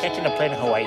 catching a plane in Hawaii.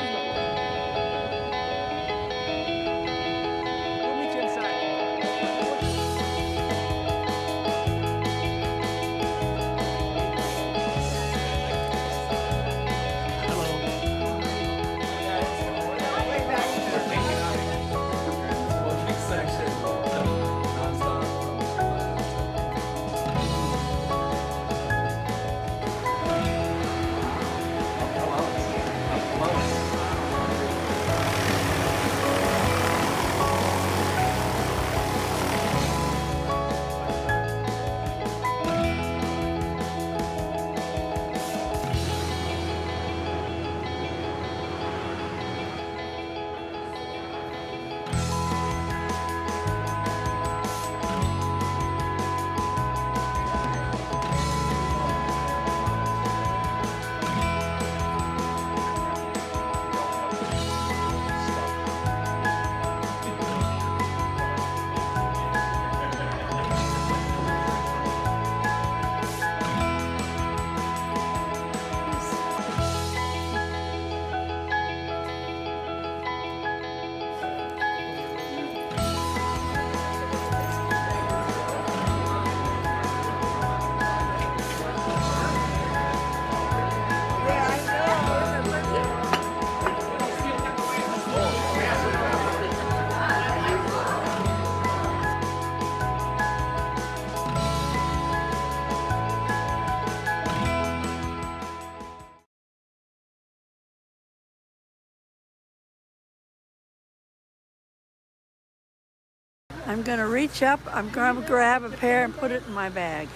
I'm gonna reach up, I'm gonna grab a pair and put it in my bag.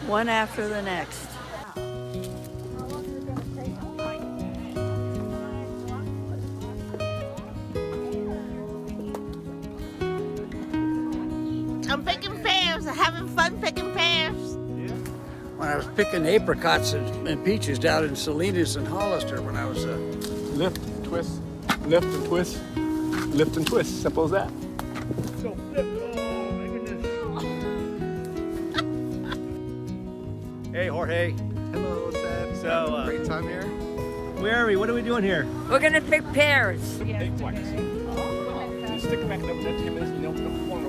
One after the next. I'm picking pears, I'm having fun picking pears. When I was picking apricots and peaches down in Salinas and Hollister when I was lift, twist, lift and twist, lift and twist. Simple as that. So flip. Oh my goodness. Hey Jorge. Hello, Seth. So great time here. where are we? What are we doing here? We're gonna pick pears. Big flex. You stick them back in the 10 minutes, you know, the corner.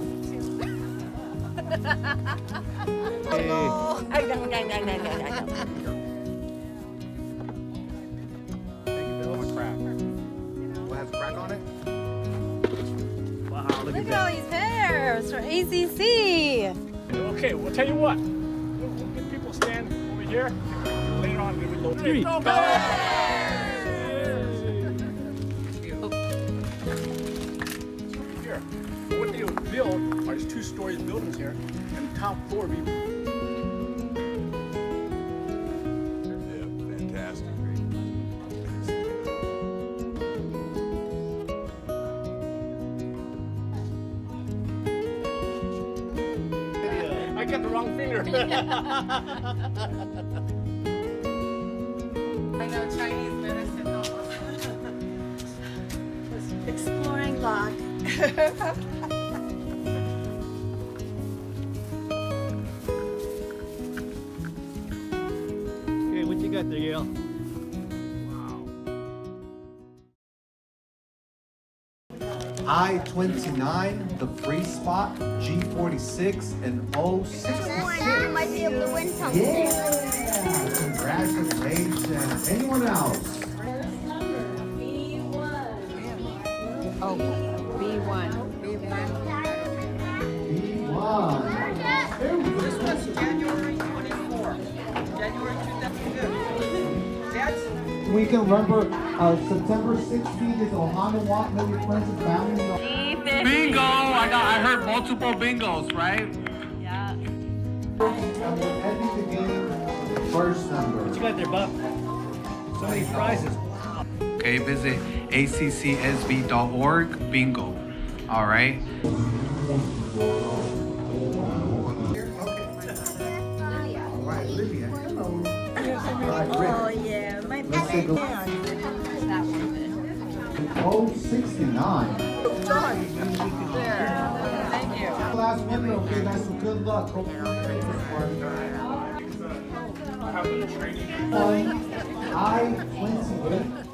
What has crack on it? Wow, look Look at at all that. these pears from ACC. Okay, we'll tell you what. We'll get people stand over here. Later on, we'll load. Three. Go, Here. What they would build are these two-story buildings here, and the top floor would be. Fantastic. I got the wrong finger. I know Chinese medicine. Exploring lock. Okay, what you got there, Yale? I-29, the free spot, G46, and O66. Might be able to win something. Yeah! Congratulations. Anyone else? Oh, B1. B1. This was January 24. January 2002. We can remember September 16th is Ohana Walk, know your friends and family. Bingo! I heard multiple bingos, right? Yeah. And we're ending the game first number. What you got there, Bob? So many prizes. Okay, visit accsb.org. Bingo. All right. All right, Lydia. Hello. All right, Rick. Oh yeah, my Let's take a look. that one. Oh, 69. Thank you. Last winner, okay, guys, so good luck. I have the training. I-28.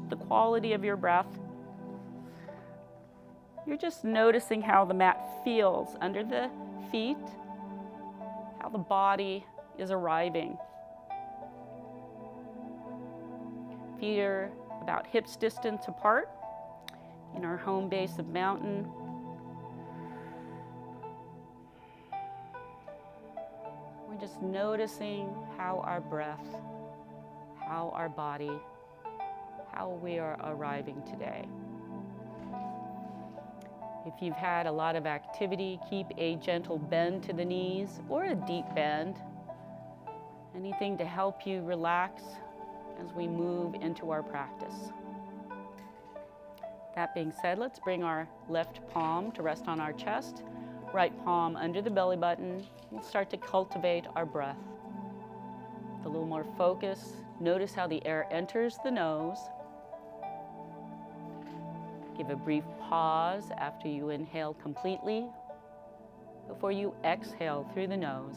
The quality of your breath. You're just noticing how the mat feels under the feet, how the body is arriving. Feet are about hips distance apart in our home base of mountain. We're just noticing how our breath, how our body, how we are arriving today. If you've had a lot of activity, keep a gentle bend to the knees or a deep bend. Anything to help you relax as we move into our practice. That being said, let's bring our left palm to rest on our chest, right palm under the belly button. We'll start to cultivate our breath. With a little more focus, notice how the air enters the nose. Give a brief pause after you inhale completely before you exhale through the nose.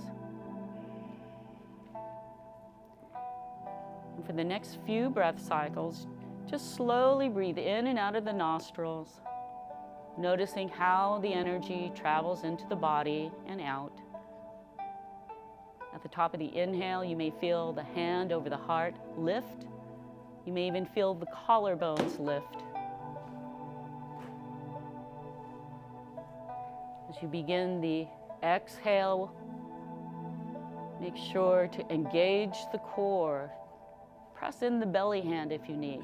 And for the next few breath cycles, just slowly breathe in and out of the nostrils, noticing how the energy travels into the body and out. At the top of the inhale, you may feel the hand over the heart lift. You may even feel the collarbones lift. As you begin the exhale, make sure to engage the core. Press in the belly hand if you need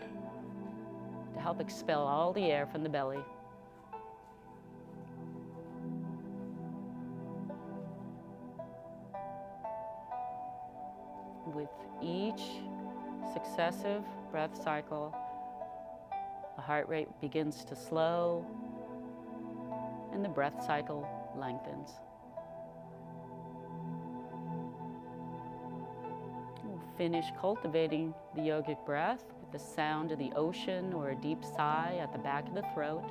to help expel all the air from the belly. With each successive breath cycle, the heart rate begins to slow and the breath cycle lengthens. We'll finish cultivating the yogic breath with the sound of the ocean or a deep sigh at the back of the throat.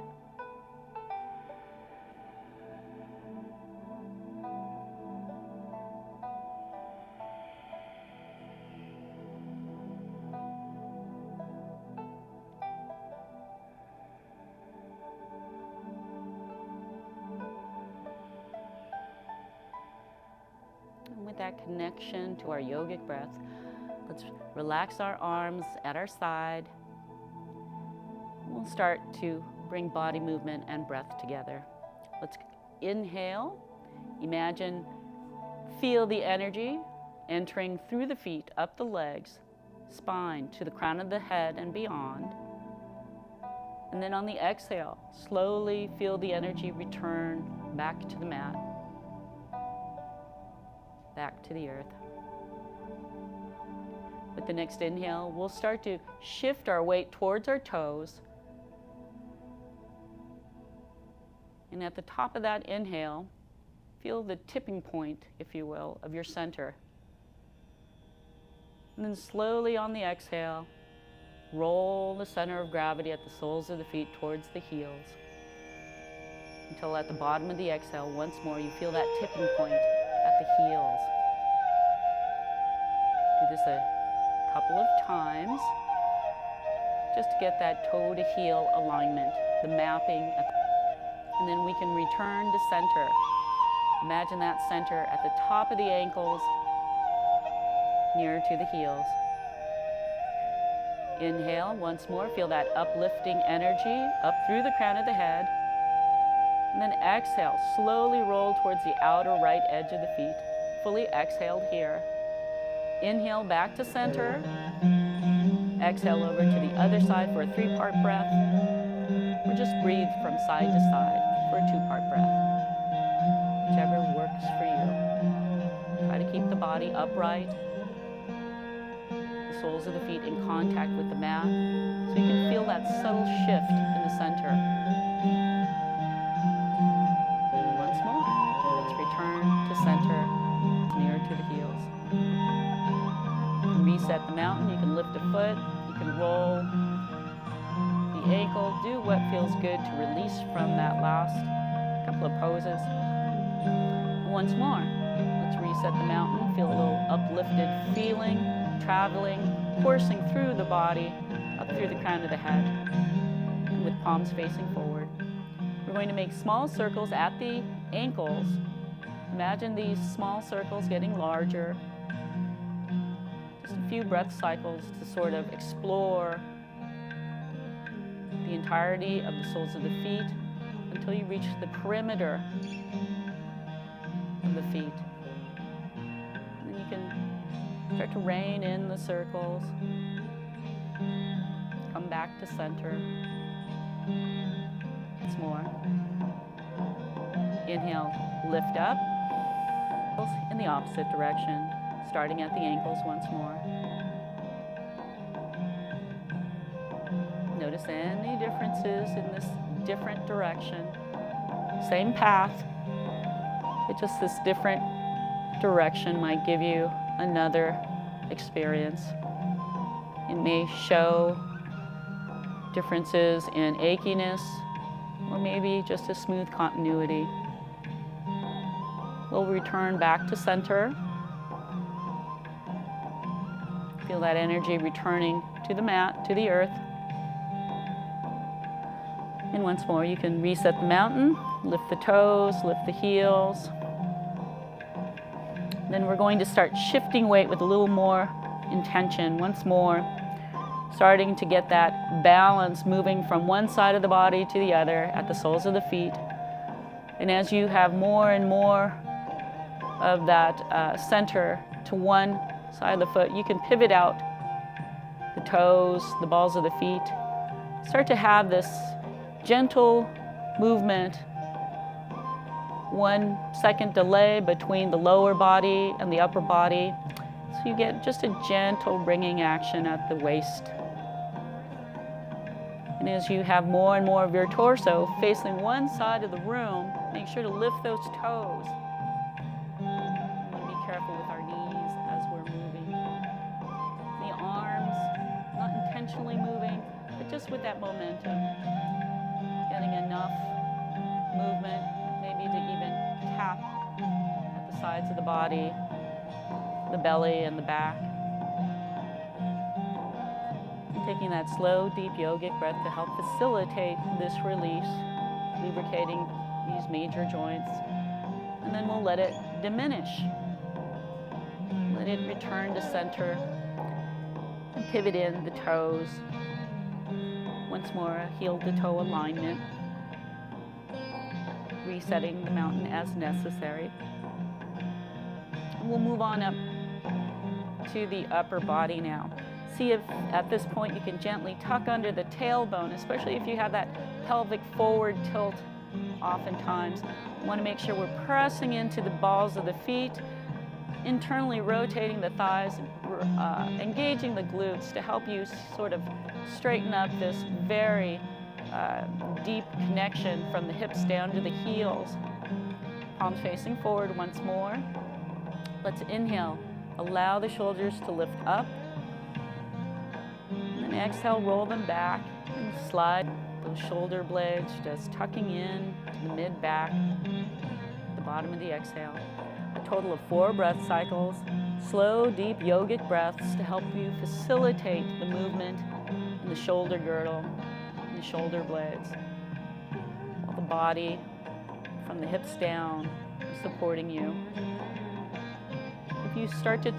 that connection to our yogic breath. Let's relax our arms at our side. We'll start to bring body movement and breath together. Let's inhale. Imagine, feel the energy entering through the feet, up the legs, spine, to the crown of the head and beyond. And then on the exhale, slowly feel the energy return back to the mat, back to the earth. With the next inhale, we'll start to shift our weight towards our toes. And at the top of that inhale, feel the tipping point, if you will, of your center. And then slowly on the exhale, roll the center of gravity at the soles of the feet towards the heels, until at the bottom of the exhale, once more, you feel that tipping point at the heels. Do this a couple of times, just to get that toe to heel alignment, the mapping, and then we can return to center. Imagine that center at the top of the ankles, nearer to the heels. Inhale once more, feel that uplifting energy up through the crown of the head. And then exhale, slowly roll towards the outer right edge of the feet. Fully exhaled here. Inhale back to center. Exhale over to the other side for a 3-part breath. Or just breathe from side to side for a 2-part breath. Whichever works for you. Try to keep the body upright. The soles of the feet in contact with the mat, so you can feel that subtle shift in the center. And once more, let's return to center, near to the heels. You can reset the mountain, you can lift a foot, you can roll the ankle, do what feels good to release from that last couple of poses. And once more, let's reset the mountain, feel a little uplifted feeling, traveling, coursing through the body, up through the crown of the head, and with palms facing forward. We're going to make small circles at the ankles. Imagine these small circles getting larger. Just a few breath cycles to sort of explore the entirety of the soles of the feet until you reach the perimeter of the feet. And then you can start to rein in the circles. Come back to center. Once more. Inhale, lift up. In the opposite direction, starting at the ankles once more. Notice any differences in this different direction. Same path, but just this different direction might give you another experience. It may show differences in achiness, or maybe just a smooth continuity. We'll return back to center. Feel that energy returning to the mat, to the earth. And once more, you can reset the mountain, lift the toes, lift the heels. Then we're going to start shifting weight with a little more intention. Once more, starting to get that balance moving from one side of the body to the other at the soles of the feet. And as you have more and more of that center to one side of the foot, you can pivot out the toes, the balls of the feet. Start to have this gentle movement, 1 second delay between the lower body and the upper body. So you get just a gentle bringing action at the waist. And as you have more and more of your torso facing one side of the room, make sure to lift those toes. We want to be careful with our knees as we're moving. The arms, not intentionally moving, but just with that momentum. Getting enough movement, maybe to even tap at the sides of the body, the belly and the back. And taking that slow, deep yogic breath to help facilitate this release, lubricating these major joints. And then we'll let it diminish. Let it return to center. And pivot in the toes. Once more, heel to toe alignment. Resetting the mountain as necessary. And we'll move on up to the upper body now. See if at this point you can gently tuck under the tailbone, especially if you have that pelvic forward tilt oftentimes. You want to make sure we're pressing into the balls of the feet, internally rotating the thighs, engaging the glutes to help you sort of straighten up this very deep connection from the hips down to the heels. Palms facing forward once more. Let's inhale. Allow the shoulders to lift up. And then exhale, roll them back and slide those shoulder blades, just tucking in to the mid-back, the bottom of the exhale. A total of 4 breath cycles, slow, deep yogic breaths to help you facilitate the movement in the shoulder girdle and the shoulder blades, while the body from the hips down is supporting you. If you start to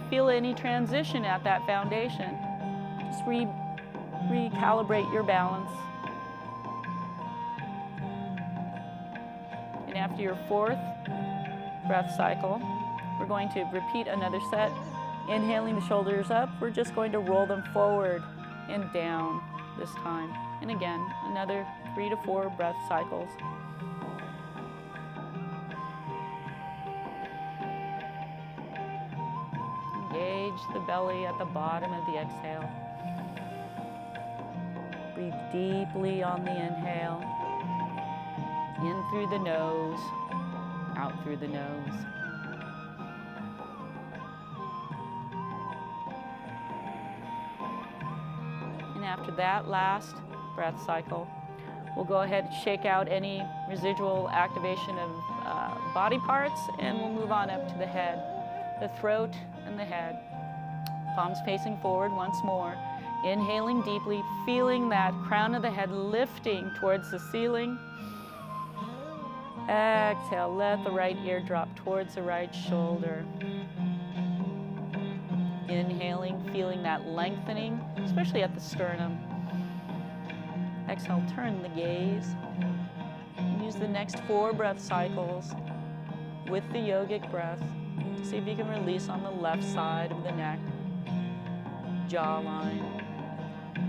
feel any transition at that foundation, just recalibrate your balance. And after your 4th breath cycle, we're going to repeat another set. Inhaling the shoulders up, we're just going to roll them forward and down this time. And again, another 3 to 4 breath cycles. Engage the belly at the bottom of the exhale. Breathe deeply on the inhale. In through the nose, out through the nose. And after that last breath cycle, we'll go ahead and shake out any residual activation of body parts, and we'll move on up to the head, the throat and the head. Palms facing forward once more. Inhaling deeply, feeling that crown of the head lifting towards the ceiling. Exhale, let the right ear drop towards the right shoulder. Inhaling, feeling that lengthening, especially at the sternum. Exhale, turn the gaze. Use the next 4 breath cycles with the yogic breath. See if you can release on the left side of the neck, jawline,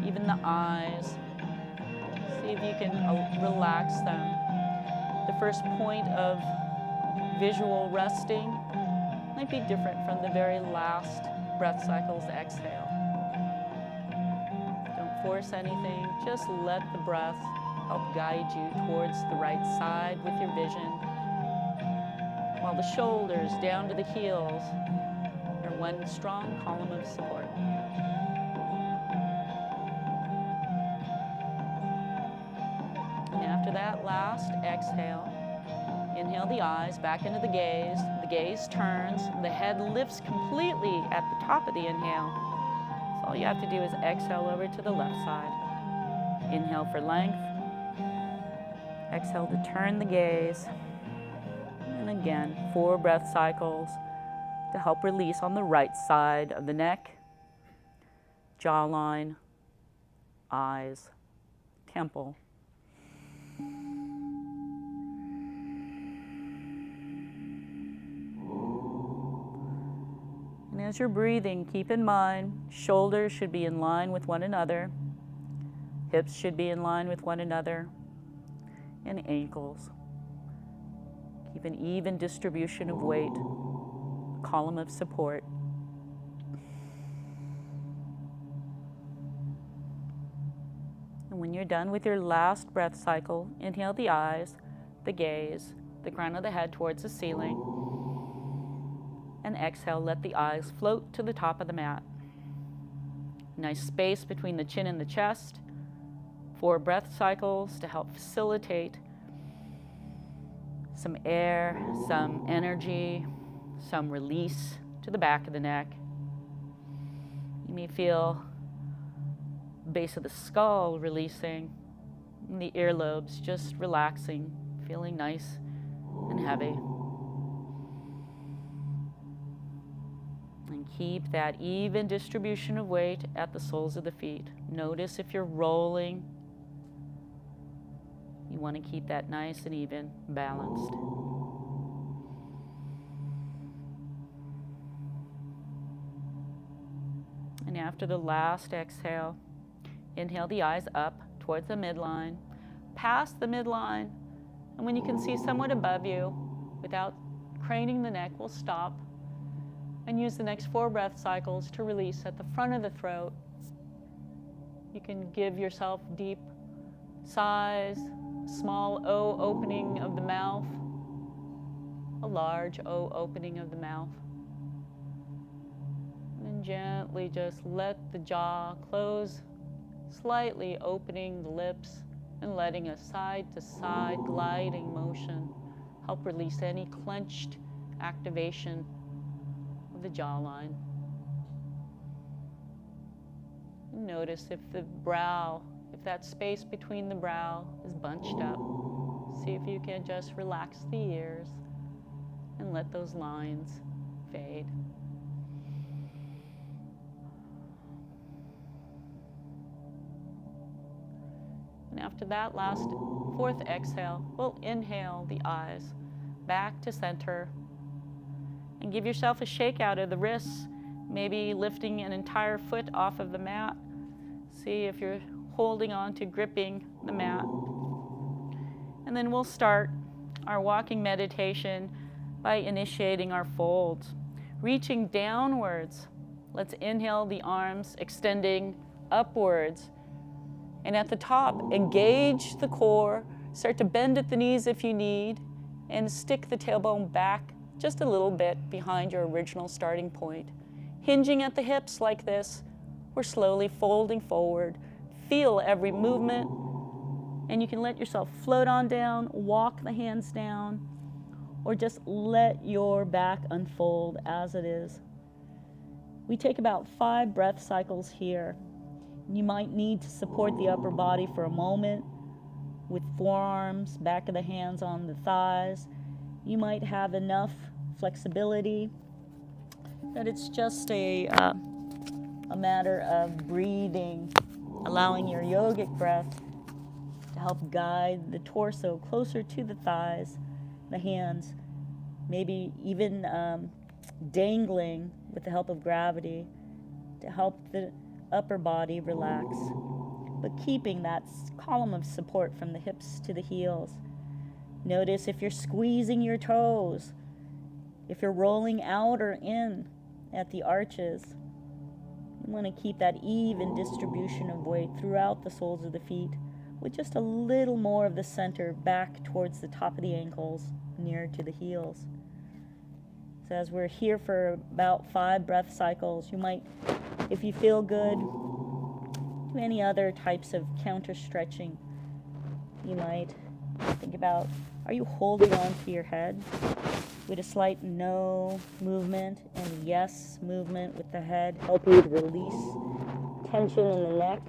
even the eyes. See if you can relax them. The first point of visual resting might be different from the very last breath cycles. Exhale. Don't force anything, just let the breath help guide you towards the right side with your vision, while the shoulders down to the heels are one strong column of support. And after that last exhale, inhale the eyes back into the gaze. The gaze turns, the head lifts completely at the top of the inhale. So all you have to do is exhale over to the left side. Inhale for length. Exhale to turn the gaze. And again, 4 breath cycles to help release on the right side of the neck, jawline, eyes, temple. And as you're breathing, keep in mind, shoulders should be in line with one another, hips should be in line with one another, and ankles. Keep an even distribution of weight, column of support. And when you're done with your last breath cycle, inhale the eyes, the gaze, the crown of the head towards the ceiling, and exhale, let the eyes float to the top of the mat. Nice space between the chin and the chest. 4 breath cycles to help facilitate some air, some energy, some release to the back of the neck. You may feel the base of the skull releasing, and the earlobes just relaxing, feeling nice and heavy. And And keep that even distribution of weight at the soles of the feet. Notice if you're rolling. You want to keep that nice and even, balanced. And after the last exhale, inhale the eyes up towards the midline, past the midline, and when you can see somewhat above you, without craning the neck, we'll stop and use the next 4 breath cycles to release at the front of the throat. You can give yourself deep sighs, small O opening of the mouth, a large O opening of the mouth. And gently just let the jaw close, slightly opening the lips and letting a side-to-side gliding motion help release any clenched activation of the jawline. And notice if the brow, if that space between the brow is bunched up. See if you can just relax the ears and let those lines fade. And after that last 4th exhale, we'll inhale the eyes back to center and give yourself a shake out of the wrists, maybe lifting an entire foot off of the mat. See if you're holding on to gripping the mat. And then we'll start our walking meditation by initiating our folds, reaching downwards. Let's inhale the arms, extending upwards. And at the top, engage the core, start to bend at the knees if you need, and stick the tailbone back just a little bit behind your original starting point. Hinging at the hips like this, we're slowly folding forward. Feel every movement, and you can let yourself float on down, walk the hands down, or just let your back unfold as it is. We take about 5 breath cycles here. You might need to support the upper body for a moment with forearms, back of the hands on the thighs. You might have enough flexibility that it's just a matter of breathing, allowing your yogic breath to help guide the torso closer to the thighs, the hands, maybe even dangling with the help of gravity to help the upper body relax, but keeping that column of support from the hips to the heels. Notice if you're squeezing your toes, if you're rolling out or in at the arches. You want to keep that even distribution of weight throughout the soles of the feet with just a little more of the center back towards the top of the ankles, near to the heels. So as we're here for about 5 breath cycles, you might, if you feel good, do any other types of counter stretching. You might think about, are you holding on to your head with a slight no movement and yes movement with the head, help you to release tension in the neck.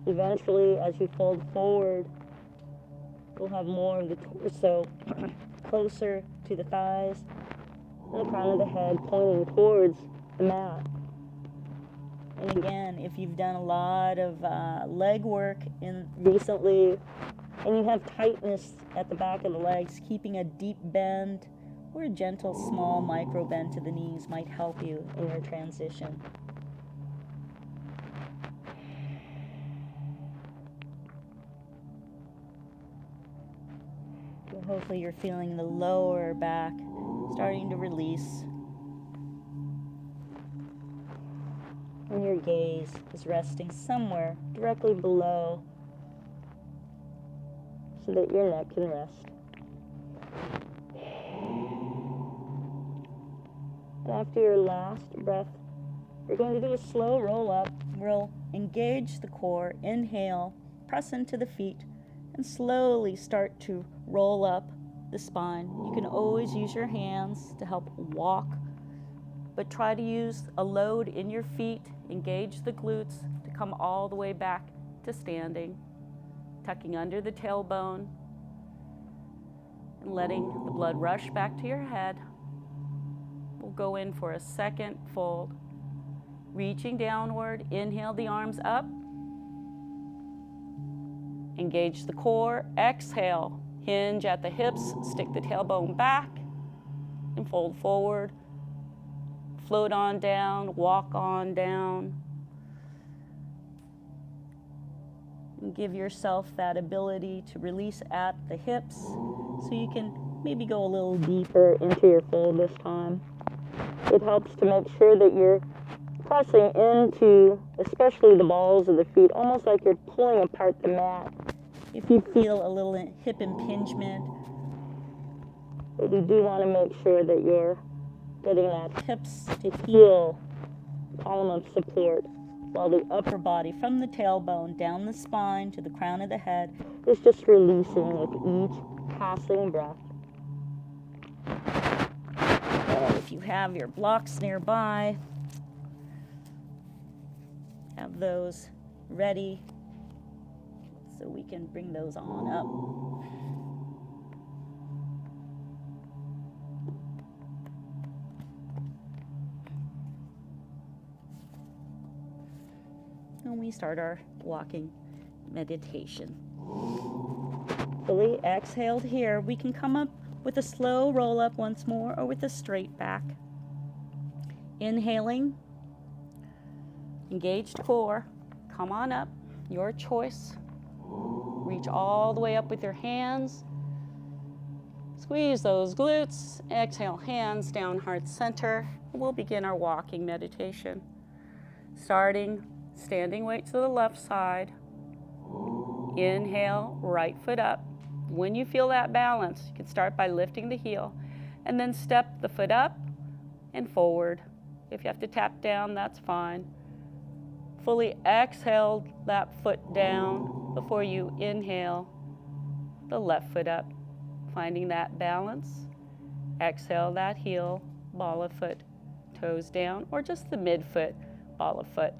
Eventually, as you fold forward, we'll have more of the torso closer to the thighs and the crown of the head pointing towards the mat. And again, if you've done a lot of leg work recently and you have tightness at the back of the legs, keeping a deep bend or a gentle small micro bend to the knees might help you in your transition. Hopefully you're feeling the lower back starting to release. And your gaze is resting somewhere directly below so that your neck can rest. And after your last breath, you're going to do a slow roll up. We'll engage the core, inhale, press into the feet, and slowly start to roll up the spine. You can always use your hands to help walk, but try to use a load in your feet, engage the glutes to come all the way back to standing, tucking under the tailbone. and letting the blood rush back to your head. We'll go in for a second fold. Reaching downward, inhale the arms up. Engage the core, exhale, hinge at the hips, stick the tailbone back, and fold forward. Float on down, walk on down. And give yourself that ability to release at the hips so you can maybe go a little deeper into your fold this time. It helps to make sure that you're pressing into, especially the balls of the feet, almost like you're pulling apart the mat. If you feel a little hip impingement, but you do want to make sure that you're getting that hips to heel column of support, while the upper body from the tailbone down the spine to the crown of the head is just releasing with each passing breath. And if you have your blocks nearby, have those ready so we can bring those on up. And we start our walking meditation. Fully exhaled here. We can come up with a slow roll up once more or with a straight back. Inhaling, engaged core, come on up, your choice. Reach all the way up with your hands. Squeeze those glutes. Exhale, hands down, heart center. We'll begin our walking meditation. Starting standing weight to the left side. Inhale, right foot up. When you feel that balance, you can start by lifting the heel and then step the foot up and forward. If you have to tap down, that's fine. Fully exhale that foot down before you inhale the left foot up. Finding that balance. Exhale that heel, ball of foot, toes down, or just the midfoot, ball of foot,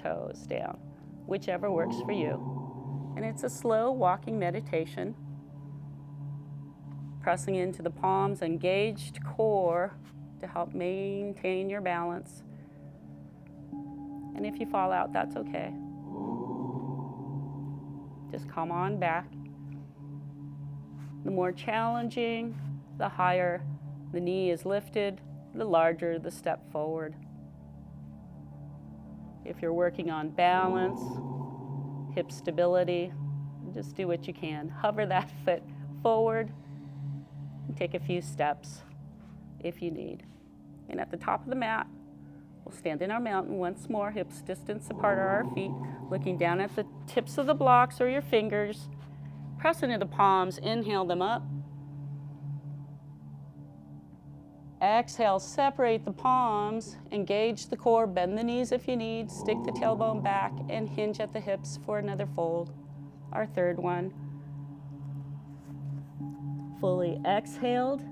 toes down, whichever works for you. And it's a slow walking meditation. Pressing into the palms, engaged core to help maintain your balance. And if you fall out, that's okay. Just come on back. The more challenging, the higher the knee is lifted, the larger the step forward. If you're working on balance, hip stability, just do what you can. Hover that foot forward and take a few steps if you need. And at the top of the mat, we'll stand in our mountain once more, hips distance apart are our feet, looking down at the tips of the blocks or your fingers. Press into the palms, inhale them up. Exhale, separate the palms, engage the core, bend the knees if you need, stick the tailbone back, and hinge at the hips for another fold. Our third one. Fully exhaled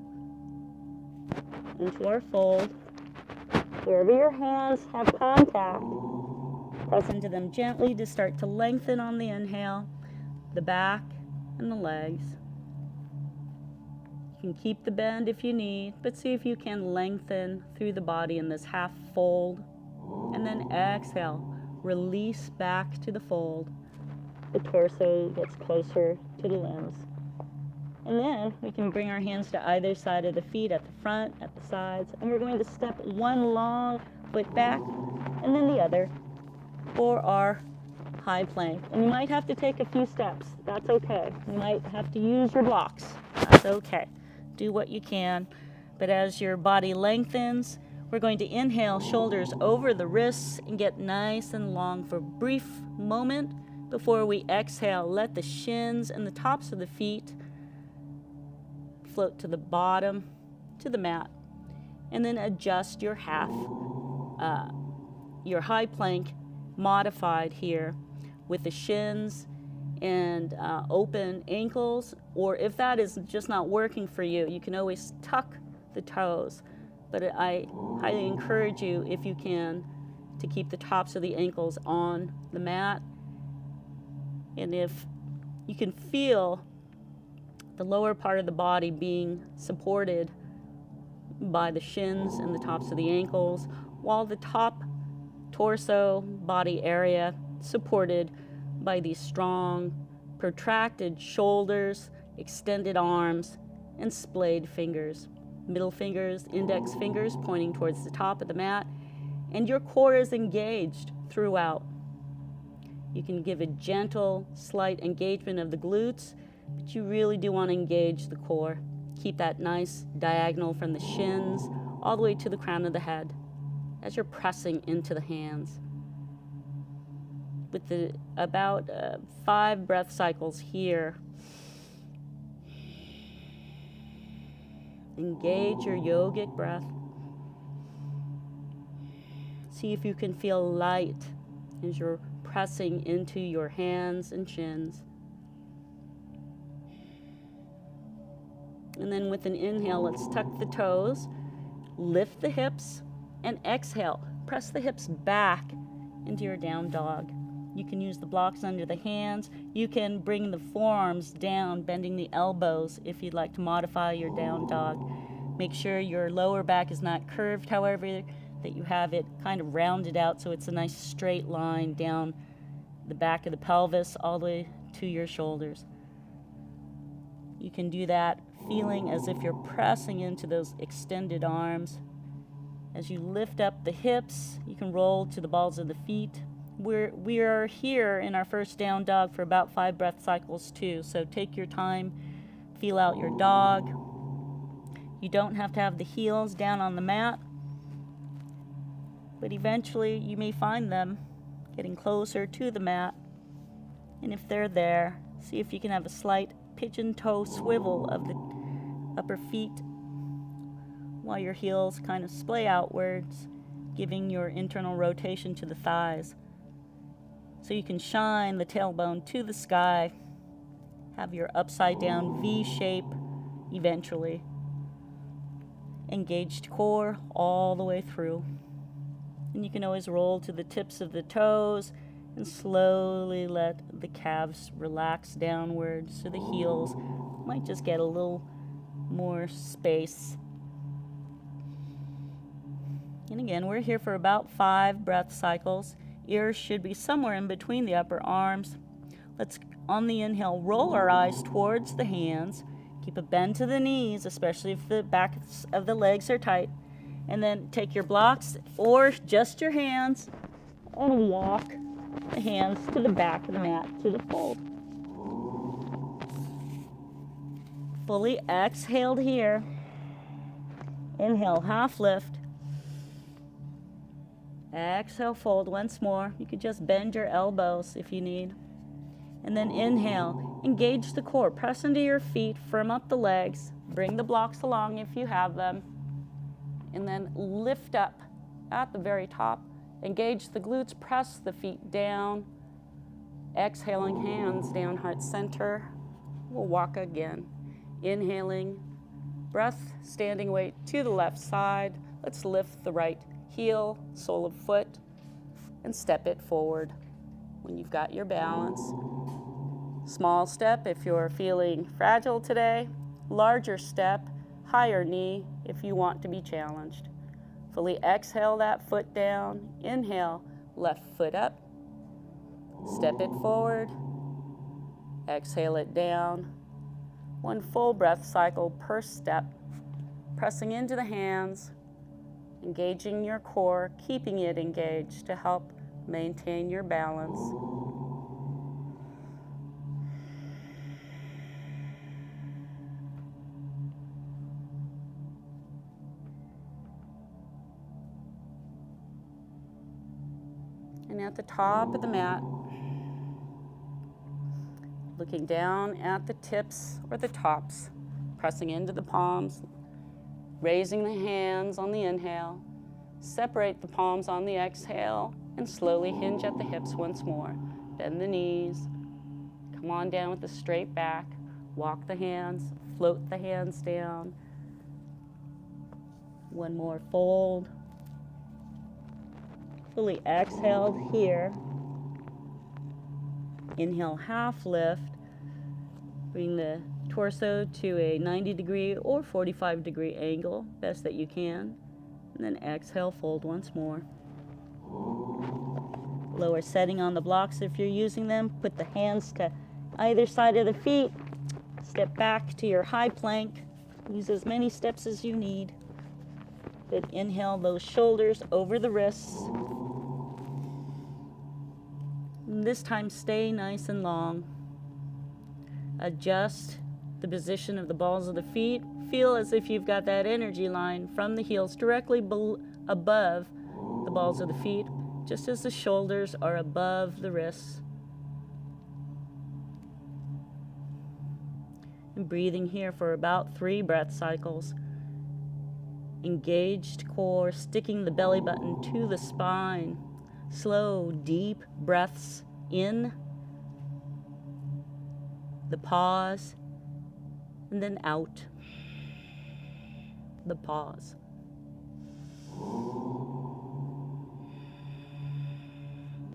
into our fold. Wherever your hands have contact, press into them gently to start to lengthen on the inhale, the back and the legs. You can keep the bend if you need, but see if you can lengthen through the body in this half fold. And then exhale, release back to the fold. The torso gets closer to the limbs. And then we can bring our hands to either side of the feet, at the front, at the sides, and we're going to step one long foot back and then the other for our high plank. And you might have to take a few steps. That's okay. You might have to use your blocks. That's okay. Do what you can. But as your body lengthens, we're going to inhale, shoulders over the wrists, and get nice and long for a brief moment before we exhale. Let the shins and the tops of the feet float to the bottom, to the mat, and then adjust your your high plank modified here with the shins and open ankles, or if that is just not working for you, you can always tuck the toes, but I highly encourage you, if you can, to keep the tops of the ankles on the mat. And if you can feel The lower part of the body being supported by the shins and the tops of the ankles, while the top torso body area supported by these strong, protracted shoulders, extended arms, and splayed fingers. Middle fingers, index fingers pointing towards the top of the mat, and your core is engaged throughout. You can give a gentle, slight engagement of the glutes, but you really do want to engage the core. Keep that nice diagonal from the shins all the way to the crown of the head as you're pressing into the hands. With about 5 breath cycles here, engage your yogic breath. See if you can feel light as you're pressing into your hands and shins. And then with an inhale, let's tuck the toes, lift the hips, and exhale. Press the hips back into your down dog. You can use the blocks under the hands. You can bring the forearms down, bending the elbows if you'd like to modify your down dog. Make sure your lower back is not curved, however, that you have it kind of rounded out so it's a nice straight line down the back of the pelvis all the way to your shoulders. You can do that feeling as if you're pressing into those extended arms. As you lift up the hips, you can roll to the balls of the feet. We are here in our first down dog for about 5 breath cycles too, so take your time, feel out your dog. You don't have to have the heels down on the mat, but eventually you may find them getting closer to the mat. And if they're there, see if you can have a slight pigeon toe swivel of the upper feet while your heels kind of splay outwards, giving your internal rotation to the thighs. So you can shine the tailbone to the sky, have your upside down V shape eventually. Engaged core all the way through. And you can always roll to the tips of the toes and slowly let the calves relax downwards so the heels might just get a little more space. And again, we're here for about 5 breath cycles. Ears should be somewhere in between the upper arms. Let's, on the inhale, roll our eyes towards the hands. Keep a bend to the knees, especially if the backs of the legs are tight. And then take your blocks or just your hands and walk the hands to the back of the mat, to the fold. Fully exhaled here. Inhale, half lift. Exhale, fold once more. You could just bend your elbows if you need. And then inhale, engage the core. Press into your feet, firm up the legs. Bring the blocks along if you have them. And then lift up at the very top. Engage the glutes, press the feet down. Exhaling, hands down, heart center. We'll walk again. Inhaling, breath, standing weight to the left side. Let's lift the right heel, sole of foot, and step it forward when you've got your balance. Small step if you're feeling fragile today. Larger step, higher knee if you want to be challenged. Fully exhale that foot down. Inhale, left foot up. Step it forward. Exhale it down. 1 full breath cycle per step. Pressing into the hands, engaging your core, keeping it engaged to help maintain your balance. And at the top of the mat, looking down at the tips or the tops, pressing into the palms, raising the hands on the inhale, separate the palms on the exhale, and slowly hinge at the hips once more. Bend the knees, come on down with a straight back, walk the hands, float the hands down. 1 more fold. Fully exhaled here. Inhale, half lift. Bring the torso to a 90-degree or 45-degree angle, best that you can. And then exhale, fold once more. Lower setting on the blocks if you're using them. Put the hands to either side of the feet. Step back to your high plank. Use as many steps as you need. Good. Inhale those shoulders over the wrists. And this time stay nice and long. Adjust the position of the balls of the feet. Feel as if you've got that energy line from the heels directly above the balls of the feet, just as the shoulders are above the wrists. And breathing here for about 3 breath cycles. Engaged core, sticking the belly button to the spine. Slow, deep breaths in. The pause, and then out. The pause.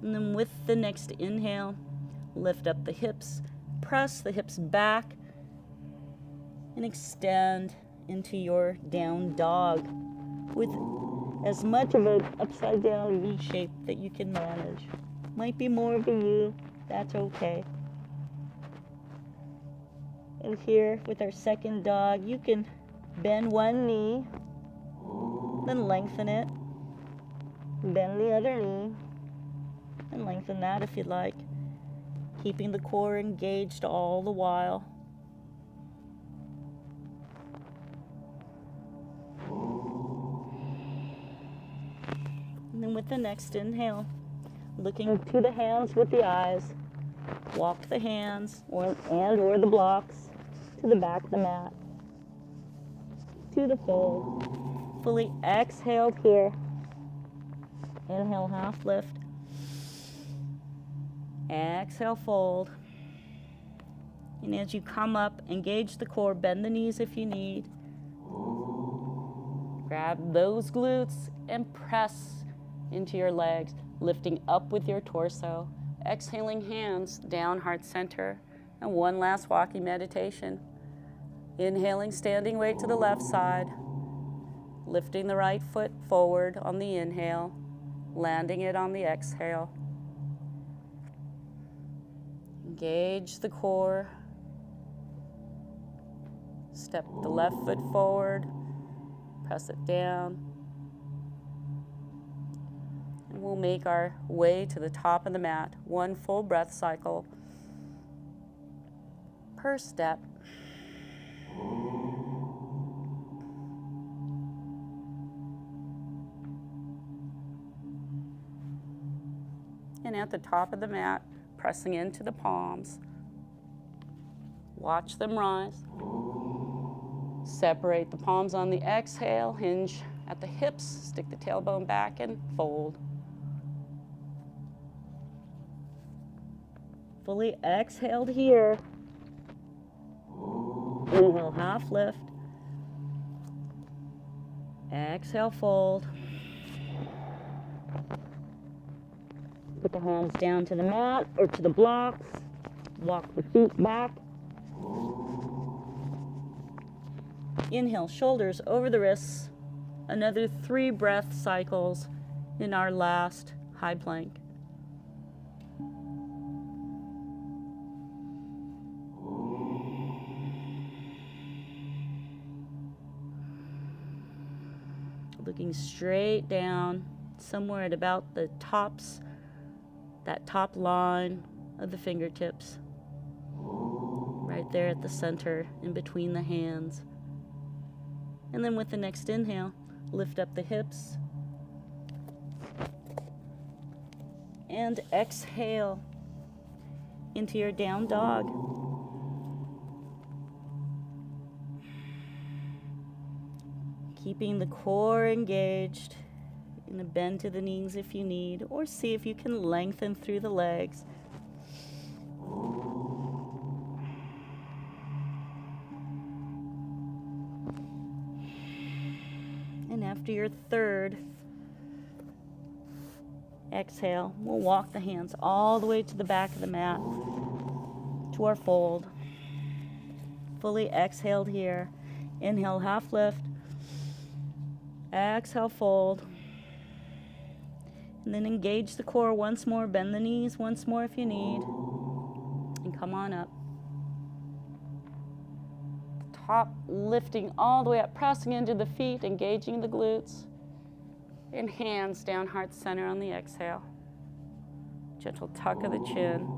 And then with the next inhale, lift up the hips, press the hips back, and extend into your down dog with as much of an upside down V shape that you can manage. Might be more of a U, that's okay. And here with our second dog, you can bend one knee, then lengthen it, bend the other knee, and lengthen that if you'd like, keeping the core engaged all the while. And then with the next inhale, looking to the hands with the eyes, walk the hands or the blocks to the back of the mat, to the fold. Fully exhaled here. Inhale, half lift. Exhale, fold. And as you come up, engage the core, bend the knees if you need. Grab those glutes and press into your legs, lifting up with your torso. Exhaling, hands down, heart center. And one last walking meditation. Inhaling, standing weight to the left side. Lifting the right foot forward on the inhale. Landing it on the exhale. Engage the core. Step the left foot forward. Press it down. And we'll make our way to the top of the mat. 1 full breath cycle per step. And at the top of the mat, pressing into the palms. Watch them rise. Separate the palms on the exhale, hinge at the hips, stick the tailbone back and fold. Fully exhaled here. Inhale, half lift. Exhale, fold. Put the hands down to the mat or to the blocks. Walk the feet back. Inhale, shoulders over the wrists. Another 3 breath cycles in our last high plank. Looking straight down, somewhere at about the tops, that top line of the fingertips. Right there at the center, in between the hands. And then with the next inhale, lift up the hips. And exhale into your down dog. Keeping the core engaged. You're going to bend to the knees if you need, or see if you can lengthen through the legs. And after your third exhale, we'll walk the hands all the way to the back of the mat, to our fold. fully exhaled here. Inhale, half lift. Exhale, fold. And then engage the core once more. Bend the knees once more if you need. And come on up. Top lifting all the way up, pressing into the feet, engaging the glutes. And hands down, heart center on the exhale. Gentle tuck of the chin.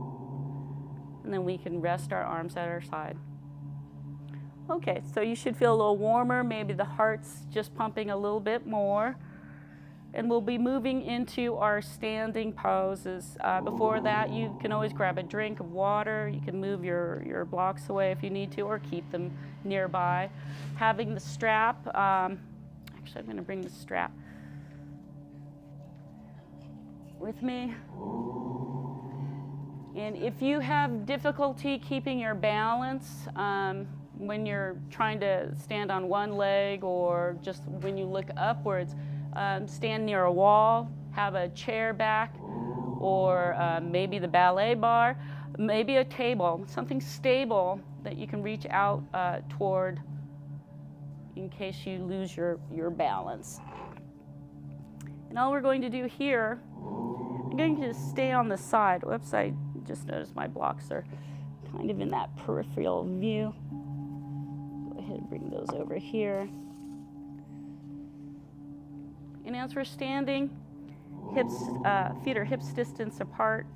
And then we can rest our arms at our side. Okay, so you should feel a little warmer. Maybe the heart's just pumping a little bit more. And we'll be moving into our standing poses. Before that, you can always grab a drink of water. You can move your blocks away if you need to, or keep them nearby. Having the strap, actually I'm gonna bring the strap with me. And if you have difficulty keeping your balance when you're trying to stand on one leg, or just when you look upwards, stand near a wall, have a chair back, or maybe the ballet bar, maybe a table, something stable that you can reach out toward in case you lose your balance. And all we're going to do here, I'm going to stay on the side. Whoops, I just noticed my blocks are kind of in that peripheral view. Go ahead and bring those over here. And as we're standing, feet are hips distance apart.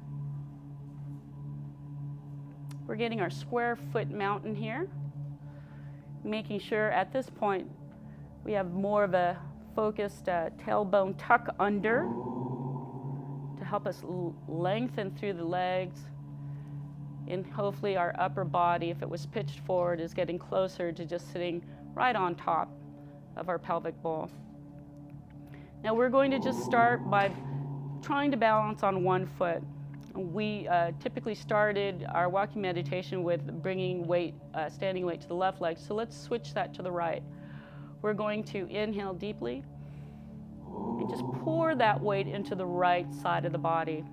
We're getting our square foot mountain here, making sure at this point we have more of a focused tailbone tuck under to help us lengthen through the legs. And hopefully our upper body, if it was pitched forward, is getting closer to just sitting right on top of our pelvic bowl. Now we're going to just start by trying to balance on one foot. We typically started our walking meditation with bringing weight, standing weight to the left leg, so let's switch that to the right. We're going to inhale deeply and just pour that weight into the right side of the body.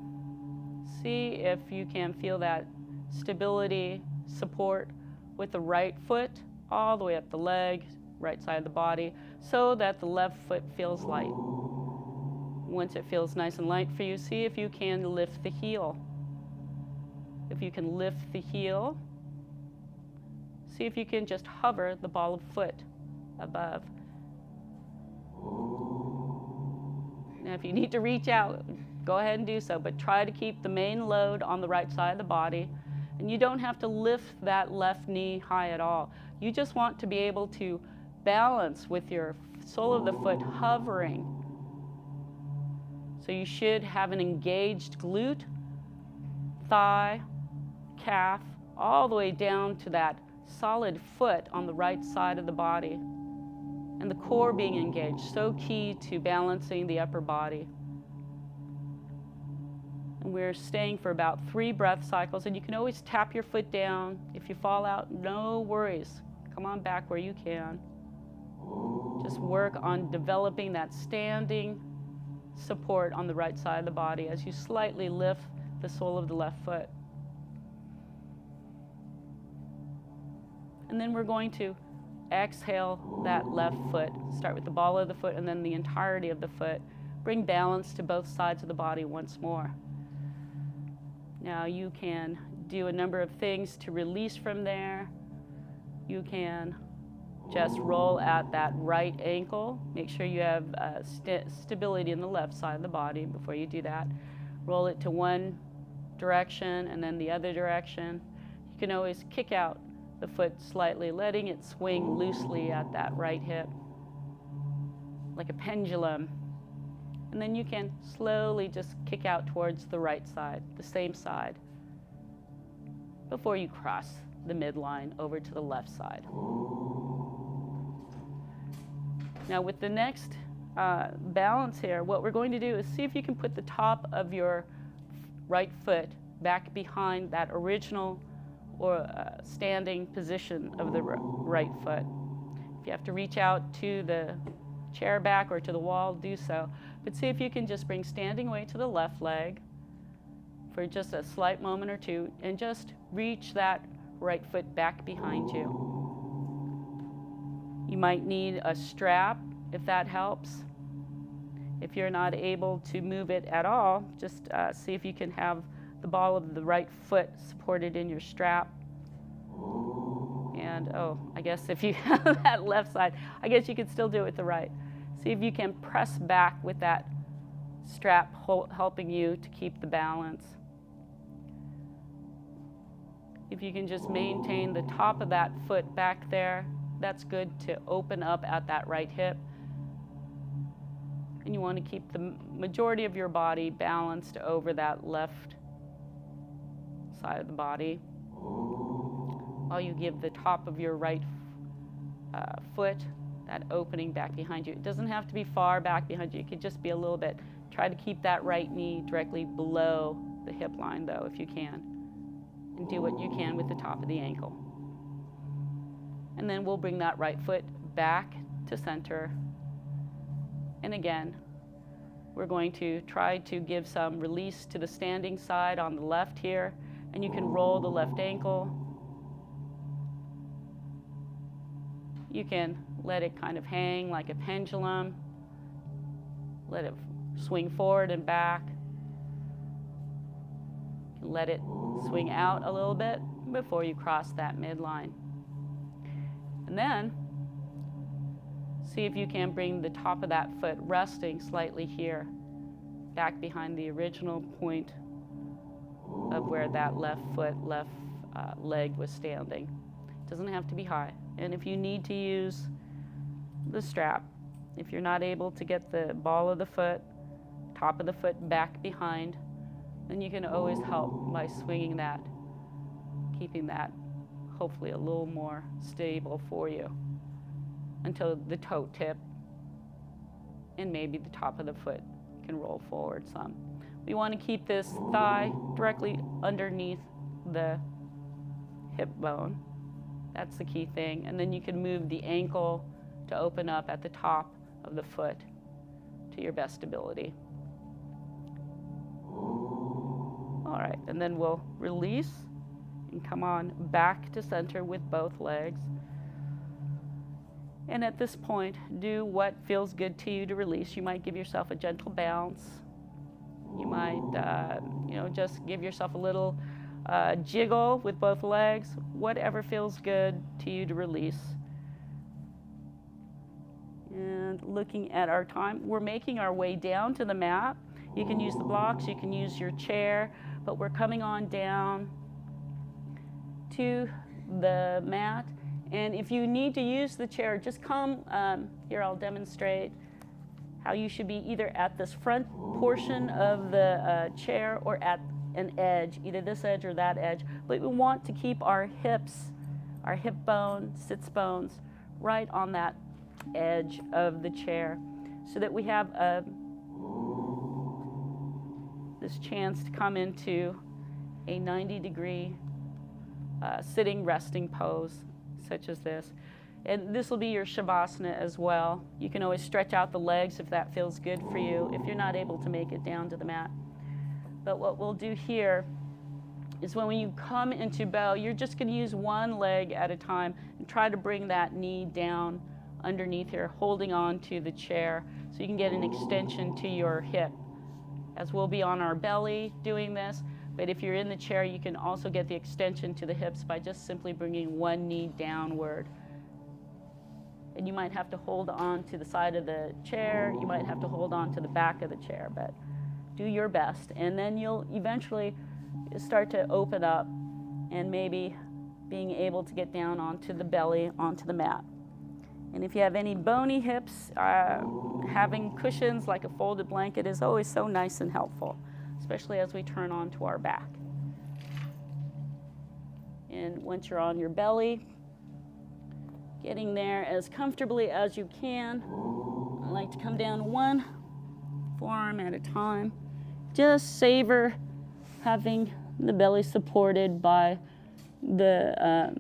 See if you can feel that stability, support with the right foot all the way up the leg, right side of the body, so that the left foot feels light. Once it feels nice and light for you, see if you can lift the heel. If you can lift the heel, see if you can just hover the ball of foot above. Now, if you need to reach out, go ahead and do so, but try to keep the main load on the right side of the body. And you don't have to lift that left knee high at all. You just want to be able to balance with your sole of the foot hovering. So you should have an engaged glute, thigh, calf, all the way down to that solid foot on the right side of the body. And the core being engaged, so key to balancing the upper body. And we're staying for about 3 breath cycles, and you can always tap your foot down. If you fall out, no worries. Come on back where you can. Just work on developing that standing support on the right side of the body as you slightly lift the sole of the left foot. And then we're going to exhale that left foot. Start with the ball of the foot and then the entirety of the foot. Bring balance to both sides of the body once more. Now you can do a number of things to release from there. You can just roll at that right ankle. Make sure you have stability in the left side of the body before you do that. Roll it to one direction and then the other direction. You can always kick out the foot slightly, letting it swing loosely at that right hip, like a pendulum. And then you can slowly just kick out towards the right side, the same side, before you cross the midline over to the left side. Now with the next balance here, what we're going to do is see if you can put the top of your right foot back behind that original or standing position of the right foot. If you have to reach out to the chair back or to the wall, do so. But see if you can just bring standing weight to the left leg for just a slight moment or two and just reach that right foot back behind you. You might need a strap if that helps. If you're not able to move it at all, just see if you can have the ball of the right foot supported in your strap. And I guess if you have that left side, I guess you could still do it with the right. See if you can press back with that strap helping you to keep the balance. If you can just maintain the top of that foot back there, that's good to open up at that right hip. And you want to keep the majority of your body balanced over that left side of the body while you give the top of your right foot that opening back behind you. It doesn't have to be far back behind you. It could just be a little bit. Try to keep that right knee directly below the hip line, though, if you can. And do what you can with the top of the ankle. And then we'll bring that right foot back to center. And again, we're going to try to give some release to the standing side on the left here. And you can roll the left ankle. You can let it kind of hang like a pendulum. Let it swing forward and back. You can let it swing out a little bit before you cross that midline. And then, see if you can bring the top of that foot resting slightly here, back behind the original point of where that left leg was standing. It doesn't have to be high. And if you need to use the strap, if you're not able to get the ball of the foot, top of the foot back behind, then you can always help by swinging that, keeping that hopefully a little more stable for you until the toe tip and maybe the top of the foot can roll forward some. We want to keep this thigh directly underneath the hip bone. That's the key thing. And then you can move the ankle to open up at the top of the foot to your best ability. All right, and then we'll release and come on back to center with both legs. And at this point, do what feels good to you to release. You might give yourself a gentle bounce. You might, just give yourself a little jiggle with both legs. Whatever feels good to you to release. And looking at our time, we're making our way down to the mat. You can use the blocks, you can use your chair, but we're coming on down to the mat. And if you need to use the chair, just come, here I'll demonstrate how you should be either at this front portion of the chair or at an edge, either this edge or that edge. But we want to keep our hips, our hip bone, sits bones, right on that edge of the chair so that we have this chance to come into a 90-degree sitting resting pose such as this. And this will be your Shavasana as well. You can always stretch out the legs if that feels good for you, if you're not able to make it down to the mat. But what we'll do here is when you come into bow, you're just going to use one leg at a time and try to bring that knee down underneath here, holding on to the chair so you can get an extension to your hip. As we'll be on our belly doing this, but if you're in the chair, you can also get the extension to the hips by just simply bringing one knee downward. And you might have to hold on to the side of the chair, you might have to hold on to the back of the chair, but do your best. And then you'll eventually start to open up and maybe being able to get down onto the belly, onto the mat. And if you have any bony hips, having cushions like a folded blanket is always so nice and helpful, especially as we turn onto our back. And once you're on your belly, getting there as comfortably as you can. I like to come down one forearm at a time. Just savor having the belly supported by the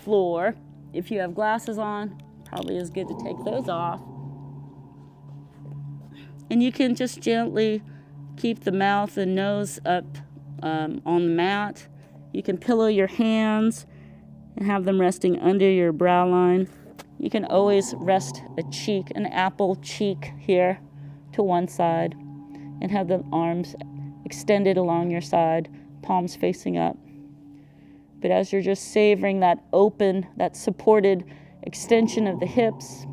floor. If you have glasses on, probably is good to take those off. And you can just gently keep the mouth and nose up on the mat. You can pillow your hands and have them resting under your brow line. You can always rest a cheek, an apple cheek here to one side, and have the arms extended along your side, palms facing up. But as you're just savoring that open, that supported extension of the hips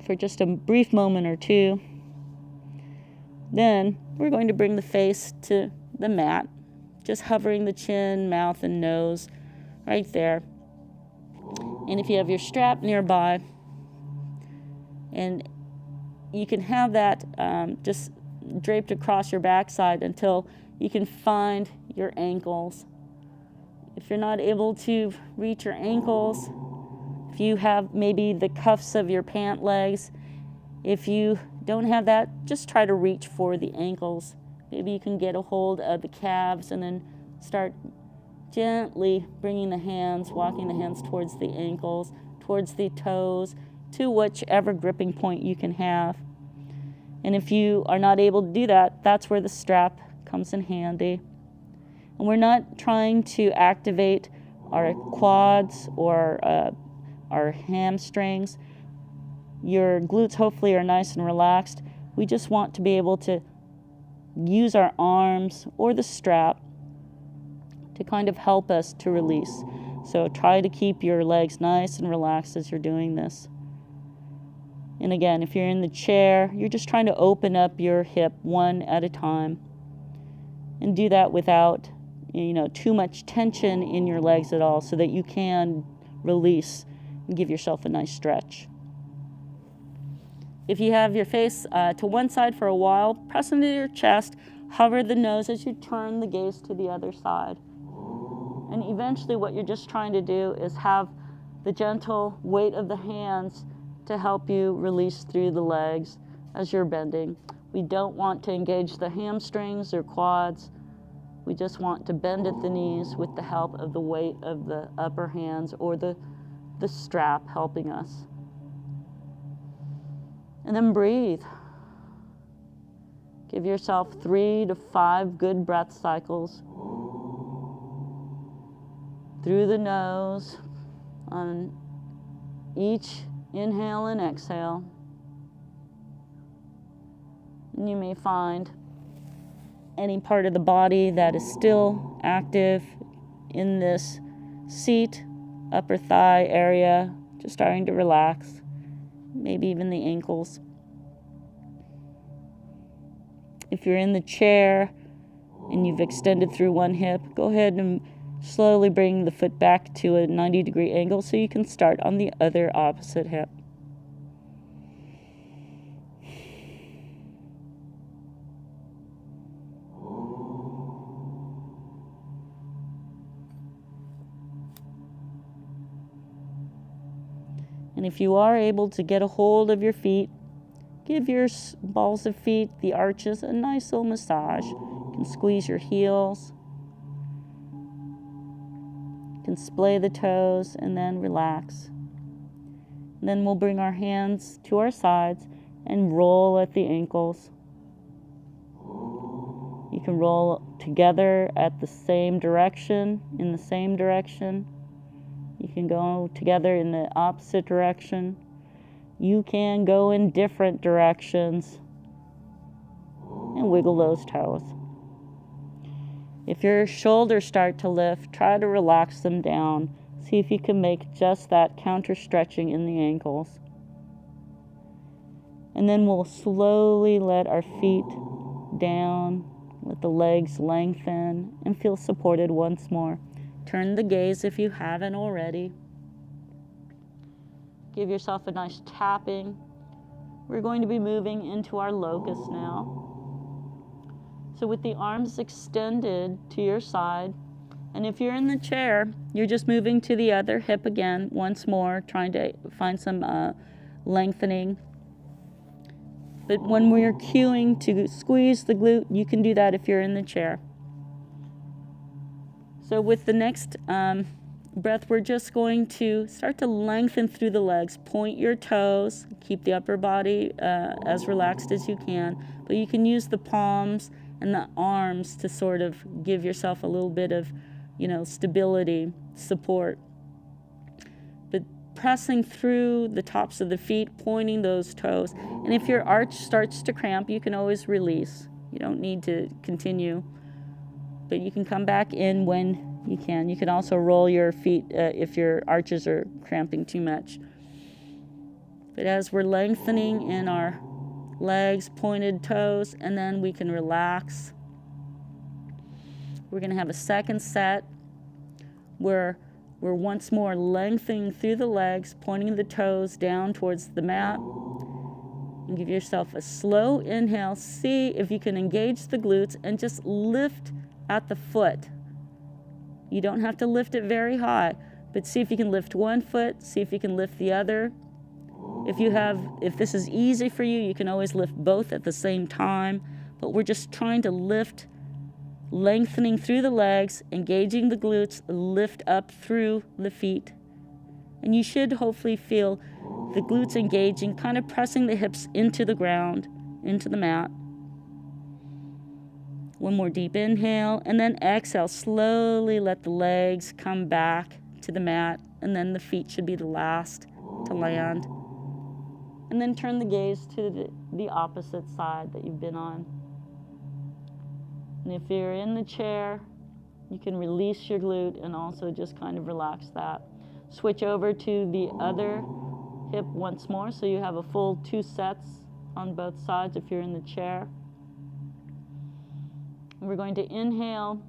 for just a brief moment or two, then we're going to bring the face to the mat, just hovering the chin, mouth, and nose right there. And if you have your strap nearby, and you can have that just draped across your backside until you can find your ankles. If you're not able to reach your ankles, if you have maybe the cuffs of your pant legs, if you don't have that, just try to reach for the ankles. Maybe you can get a hold of the calves and then start gently bringing the hands, walking the hands towards the ankles, towards the toes, to whichever gripping point you can have. And if you are not able to do that, that's where the strap comes in handy. And we're not trying to activate our quads or our hamstrings. Your glutes hopefully are nice and relaxed. We just want to be able to use our arms or the strap to kind of help us to release. So try to keep your legs nice and relaxed as you're doing this. And again, if you're in the chair, you're just trying to open up your hip one at a time. And do that without, too much tension in your legs at all, so that you can release and give yourself a nice stretch. If you have your face to one side for a while, press into your chest, hover the nose as you turn the gaze to the other side. And eventually what you're just trying to do is have the gentle weight of the hands to help you release through the legs as you're bending. We don't want to engage the hamstrings or quads. We just want to bend at the knees with the help of the weight of the upper hands or the strap helping us. And then breathe. Give yourself 3 to 5 good breath cycles through the nose on each inhale and exhale. And you may find any part of the body that is still active in this seat, upper thigh area, just starting to relax, maybe even the ankles. If you're in the chair and you've extended through one hip, go ahead and slowly bring the foot back to a 90-degree angle so you can start on the other opposite hip. And if you are able to get a hold of your feet, give your balls of feet, the arches, a nice little massage. You can squeeze your heels. You can splay the toes and then relax. And then we'll bring our hands to our sides and roll at the ankles. You can roll together at the same direction, in the same direction. You can go together in the opposite direction. You can go in different directions and wiggle those toes. If your shoulders start to lift, try to relax them down. See if you can make just that counter stretching in the ankles. And then we'll slowly let our feet down, let the legs lengthen, and feel supported once more. Turn the gaze if you haven't already. Give yourself a nice tapping. We're going to be moving into our locust now. So with the arms extended to your side, and if you're in the chair, you're just moving to the other hip again, once more, trying to find some lengthening. But when we're cueing to squeeze the glute, you can do that if you're in the chair. So with the next breath, we're just going to start to lengthen through the legs. Point your toes, keep the upper body as relaxed as you can, but you can use the palms and the arms to sort of give yourself a little bit of, stability, support. But pressing through the tops of the feet, pointing those toes. And if your arch starts to cramp, you can always release. You don't need to continue, but you can come back in when you can. You can also roll your feet if your arches are cramping too much. But as we're lengthening in our legs, pointed toes, and then we can relax. We're going to have a second set where we're once more lengthening through the legs, pointing the toes down towards the mat. And give yourself a slow inhale. See if you can engage the glutes and just lift at the foot. You don't have to lift it very high, but see if you can lift one foot, see if you can lift the other. If this is easy for you, you can always lift both at the same time, but we're just trying to lift, lengthening through the legs, engaging the glutes, lift up through the feet. And you should hopefully feel the glutes engaging, kind of pressing the hips into the ground, into the mat. One more deep inhale, and then exhale. Slowly let the legs come back to the mat, and then the feet should be the last to land. And then turn the gaze to the opposite side that you've been on. And if you're in the chair, you can release your glute and also just kind of relax that. Switch over to the other hip once more, so you have a full 2 sets on both sides if you're in the chair. And we're going to inhale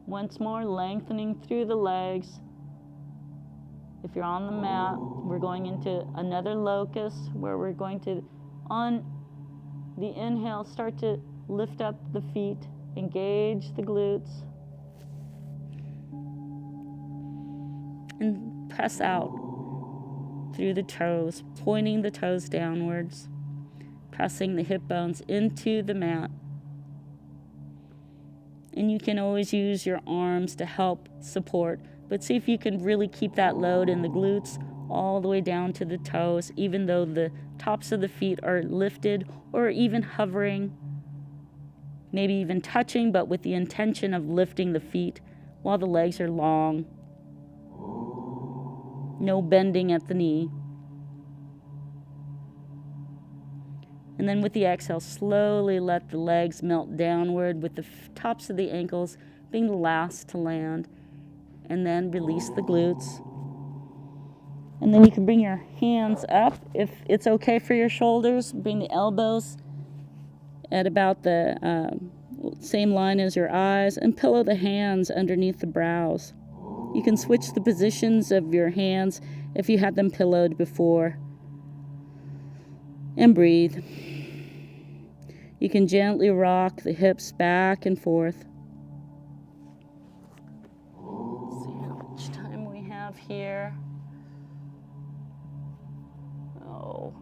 once more, lengthening through the legs. If you're on the mat, we're going into another locus where we're going to, on the inhale, start to lift up the feet, engage the glutes, and press out through the toes, pointing the toes downwards, pressing the hip bones into the mat. And you can always use your arms to help support, but see if you can really keep that load in the glutes all the way down to the toes, even though the tops of the feet are lifted or even hovering, maybe even touching, but with the intention of lifting the feet while the legs are long. No bending at the knee. And then with the exhale, slowly let the legs melt downward, with the tops of the ankles being the last to land. And then release the glutes. And then you can bring your hands up. If it's okay for your shoulders, bring the elbows at about the same line as your eyes, and pillow the hands underneath the brows. You can switch the positions of your hands if you had them pillowed before. And breathe. You can gently rock the hips back and forth. Let's see how much time we have here. Oh.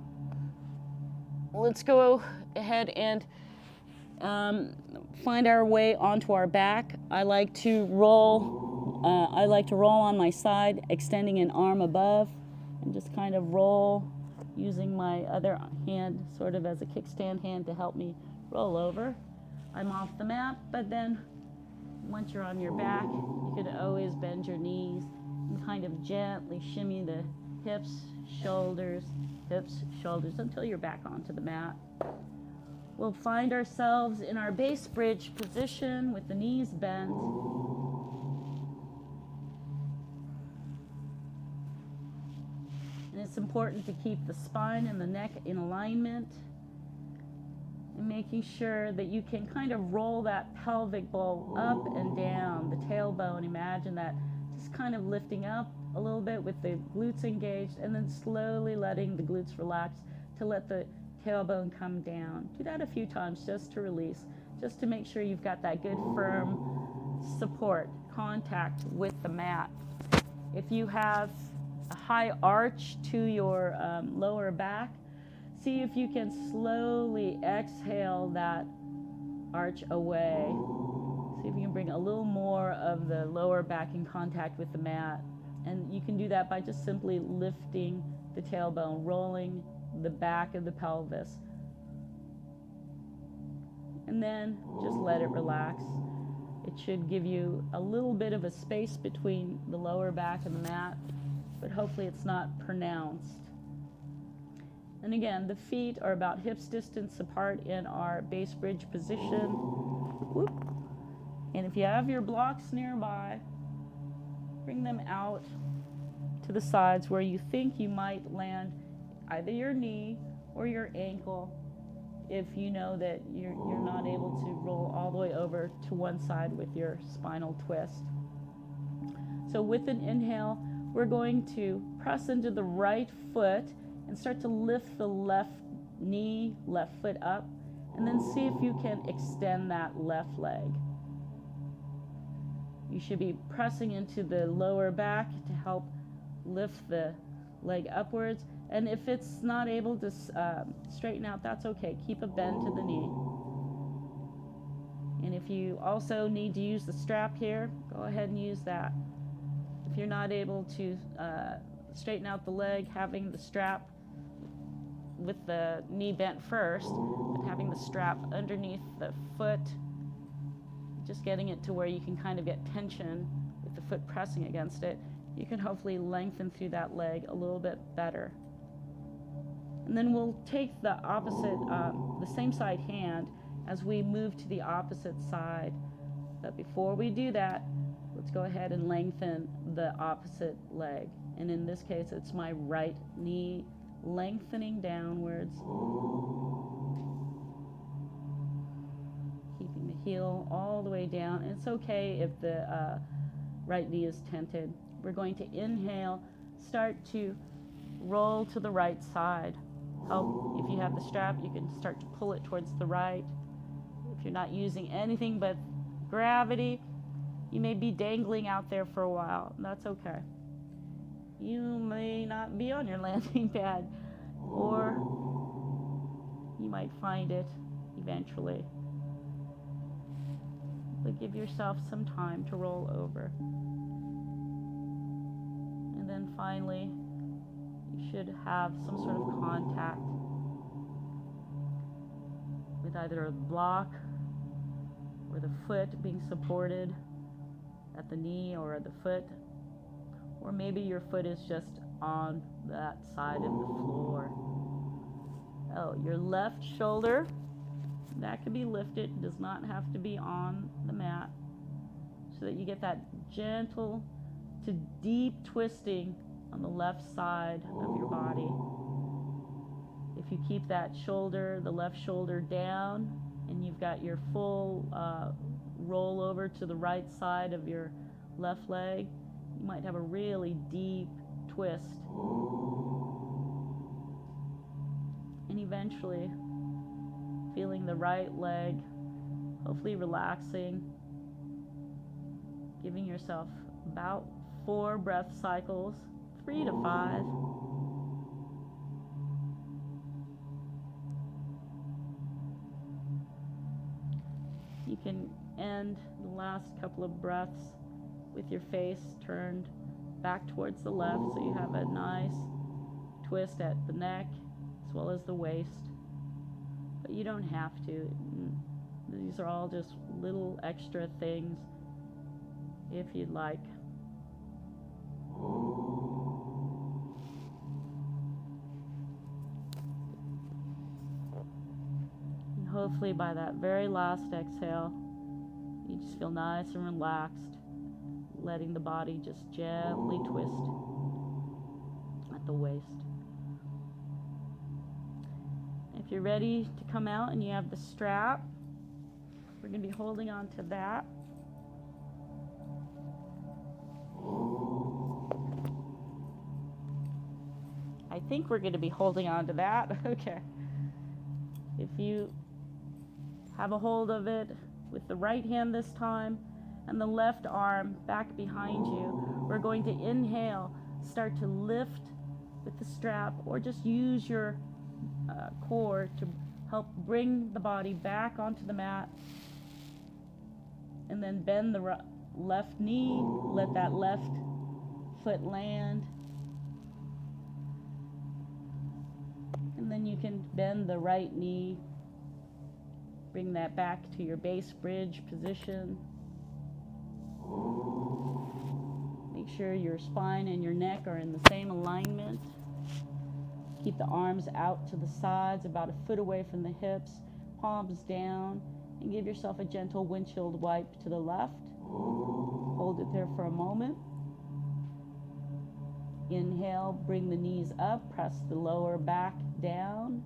Let's go ahead and find our way onto our back. I like to roll on my side, extending an arm above, and just kind of roll, using my other hand sort of as a kickstand hand to help me roll over. I'm off the mat, but then once you're on your back, you can always bend your knees and kind of gently shimmy the hips, shoulders, until you're back onto the mat. We'll find ourselves in our base bridge position with the knees bent. And it's important to keep the spine and the neck in alignment, and making sure that you can kind of roll that pelvic bowl up and down, the tailbone. Imagine that just kind of lifting up a little bit with the glutes engaged, and then slowly letting the glutes relax to let the tailbone come down. Do that a few times just to release, just to make sure you've got that good firm support, contact with the mat. If you have a high arch to your lower back, see if you can slowly exhale that arch away. See if you can bring a little more of the lower back in contact with the mat. And you can do that by just simply lifting the tailbone, rolling the back of the pelvis. And then just let it relax. It should give you a little bit of a space between the lower back and the mat. but hopefully it's not pronounced. And again, the feet are about hips distance apart in our base bridge position. Whoop. And if you have your blocks nearby, bring them out to the sides where you think you might land either your knee or your ankle if you know that you're not able to roll all the way over to one side with your spinal twist. So with an inhale, we're going to press into the right foot and start to lift the left knee, left foot up, and then see if you can extend that left leg. You should be pressing into the lower back to help lift the leg upwards. And if it's not able to straighten out, that's okay. Keep a bend to the knee. And if you also need to use the strap here, go ahead and use that. If you're not able to straighten out the leg, having the strap with the knee bent first, but having the strap underneath the foot, just getting it to where you can kind of get tension with the foot pressing against it, you can hopefully lengthen through that leg a little bit better. And then we'll take the opposite, the same side hand as we move to the opposite side. But before we do that, let's go ahead and lengthen the opposite leg. And in this case, it's my right knee lengthening downwards. Keeping the heel all the way down. And it's okay if the right knee is tented. We're going to inhale, start to roll to the right side. If you have the strap, you can start to pull it towards the right. If you're not using anything but gravity, you may be dangling out there for a while. That's okay. You may not be on your landing pad, or you might find it eventually. But give yourself some time to roll over. And then finally, you should have some sort of contact with either a block or the foot being supported at the knee or at the foot, or maybe your foot is just on that side of the floor. Oh, your left shoulder, that can be lifted, it does not have to be on the mat, so that you get that gentle to deep twisting on the left side of your body. If you keep that shoulder, the left shoulder down, and you've got your full roll over to the right side of your left leg, you might have a really deep twist. And eventually, feeling the right leg, hopefully relaxing, giving yourself about 4 breath cycles, 3 to 5. You can end the last couple of breaths with your face turned back towards the left, so you have a nice twist at the neck as well as the waist. But you don't have to. These are all just little extra things if you'd like. And hopefully by that very last exhale, you just feel nice and relaxed, letting the body just gently twist at the waist. If you're ready to come out and you have the strap, we're going to be holding on to that. I think we're going to be holding on to that. Okay. If you have a hold of it with the right hand this time and the left arm back behind you, we're going to inhale, start to lift with the strap, or just use your core to help bring the body back onto the mat, and then bend the left knee, let that left foot land, and then you can bend the right knee, bring that back to your base bridge position. Make Make sure your spine and your neck are in the same alignment. Keep the arms out to the sides, about a foot away from the hips, palms down, and give yourself a gentle windshield wipe to the left. Hold it there for a moment. Inhale, bring the knees up, press the lower back down.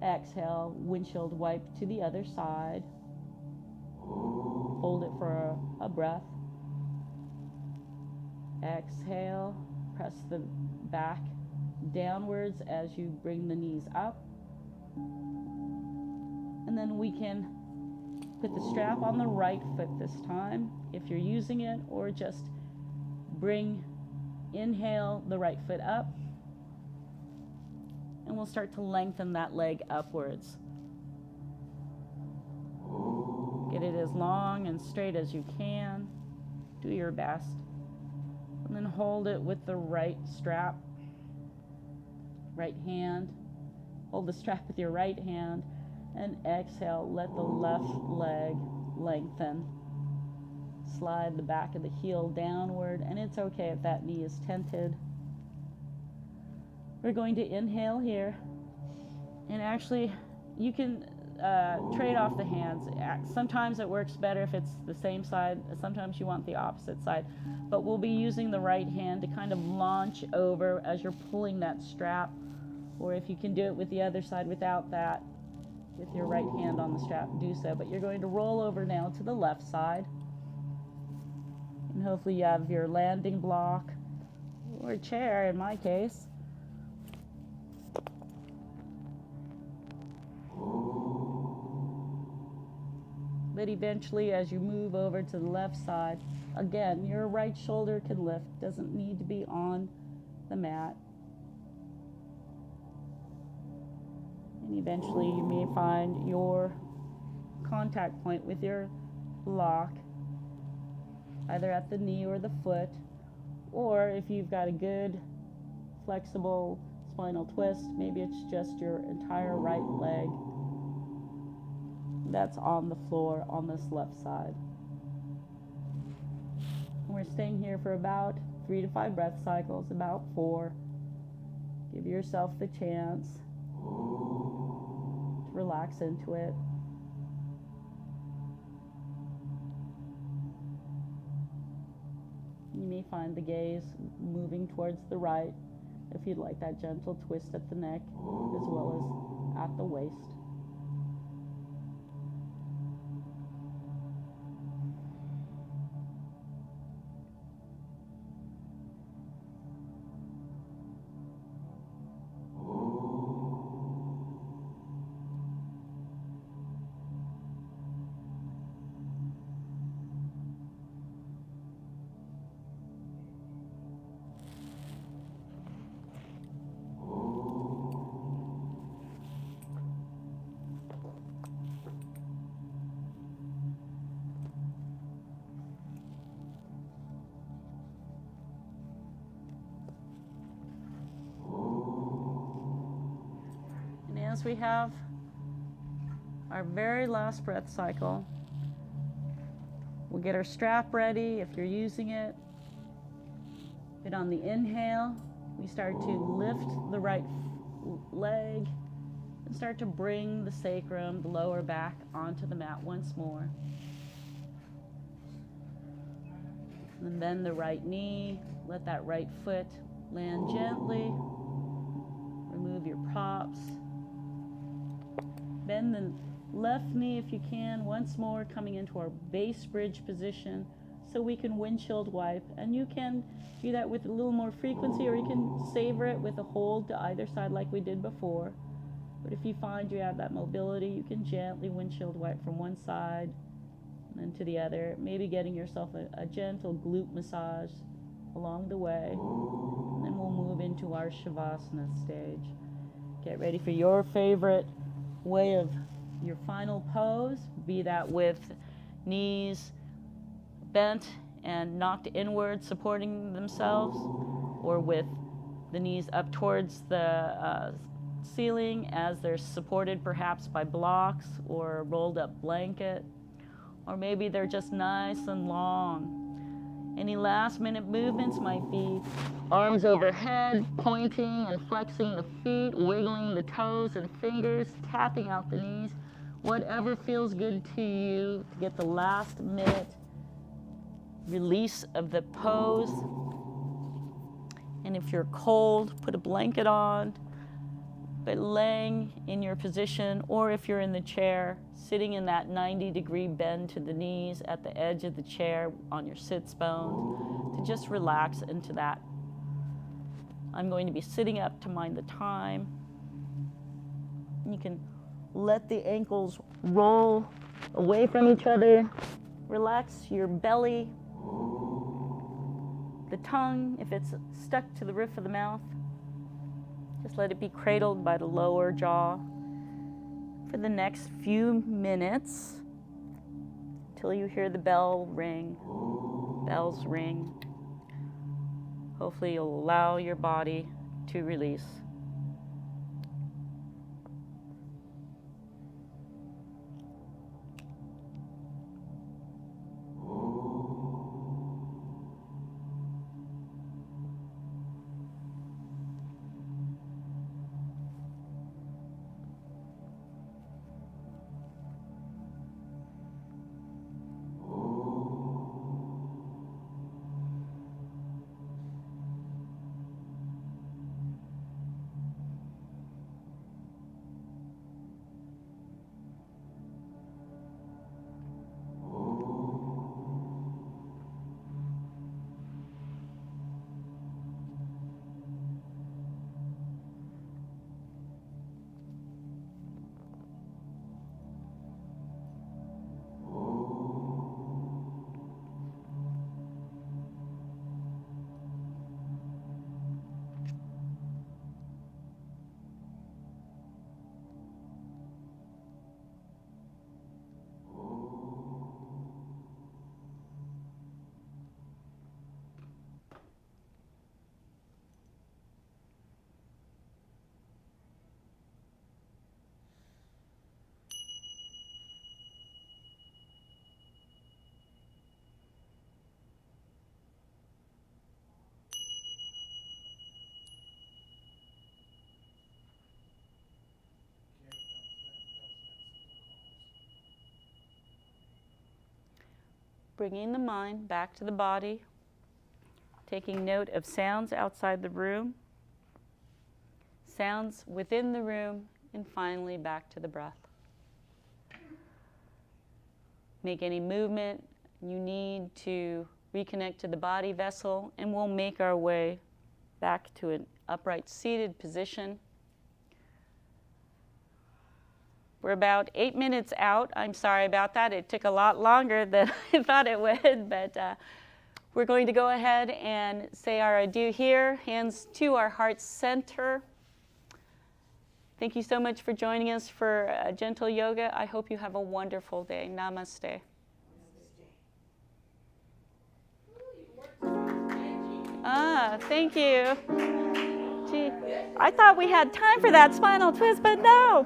Exhale, windshield wipe to the other side. Hold it for a breath. Exhale, press the back downwards as you bring the knees up. And then we can put the strap on the right foot this time, if you're using it, or just inhale the right foot up. And we'll start to lengthen that leg upwards. Get it as long and straight as you can. Do your best. And then hold it with the right strap. Right hand. Hold the strap with your right hand. And exhale, let the left leg lengthen. Slide the back of the heel downward, and it's okay if that knee is tented. We're going to inhale here, and actually you can trade off the hands. Sometimes it works better if it's the same side, sometimes you want the opposite side, but we'll be using the right hand to kind of launch over as you're pulling that strap, or if you can do it with the other side without that, with your right hand on the strap, do so. But you're going to roll over now to the left side, and hopefully you have your landing block or chair in my case. But eventually, as you move over to the left side, again, your right shoulder can lift, doesn't need to be on the mat. And eventually you may find your contact point with your block, either at the knee or the foot, or if you've got a good flexible spinal twist, maybe it's just your entire right leg that's on the floor on this left side. And we're staying here for about 3 to 5 breath cycles, about 4. Give yourself the chance to relax into it. You may find the gaze moving towards the right if you'd like that gentle twist at the neck as well as at the waist. As we have our very last breath cycle, we'll get our strap ready if you're using it. But on the inhale, we start to lift the right leg and start to bring the sacrum, the lower back, onto the mat once more. And then bend the right knee, let that right foot land gently. Remove your props. Bend the left knee if you can, once more, coming into our base bridge position so we can windshield wipe. And you can do that with a little more frequency, or you can savor it with a hold to either side like we did before. But if you find you have that mobility, you can gently windshield wipe from one side and then to the other, maybe getting yourself a gentle glute massage along the way. And then we'll move into our Shavasana stage. Get ready for your favorite way of your final pose, be that with knees bent and knocked inward supporting themselves, or with the knees up towards the ceiling as they're supported perhaps by blocks or a rolled up blanket, or maybe they're just nice and long. Any last minute movements might be arms overhead, pointing and flexing the feet, wiggling the toes and fingers, tapping out the knees, whatever feels good to you to get the last minute release of the pose. And if you're cold, put a blanket on, but laying in your position, or if you're in the chair, sitting in that 90-degree bend to the knees at the edge of the chair on your sits bones, to just relax into that. I'm going to be sitting up to mind the time. You can let the ankles roll away from each other. Relax your belly, the tongue, if it's stuck to the roof of the mouth. Just let it be cradled by the lower jaw for the next few minutes till you hear the bells ring. Hopefully you'll allow your body to release. Bringing the mind back to the body, taking note of sounds outside the room, sounds within the room, and finally back to the breath. Make any movement you need to reconnect to the body vessel, and we'll make our way back to an upright seated position. We're about 8 minutes out. I'm sorry about that. It took a lot longer than I thought it would, but we're going to go ahead and say our adieu here, hands to our heart center. Thank you so much for joining us for gentle yoga. I hope you have a wonderful day. Namaste. Thank you. Gee, I thought we had time for that spinal twist, but no.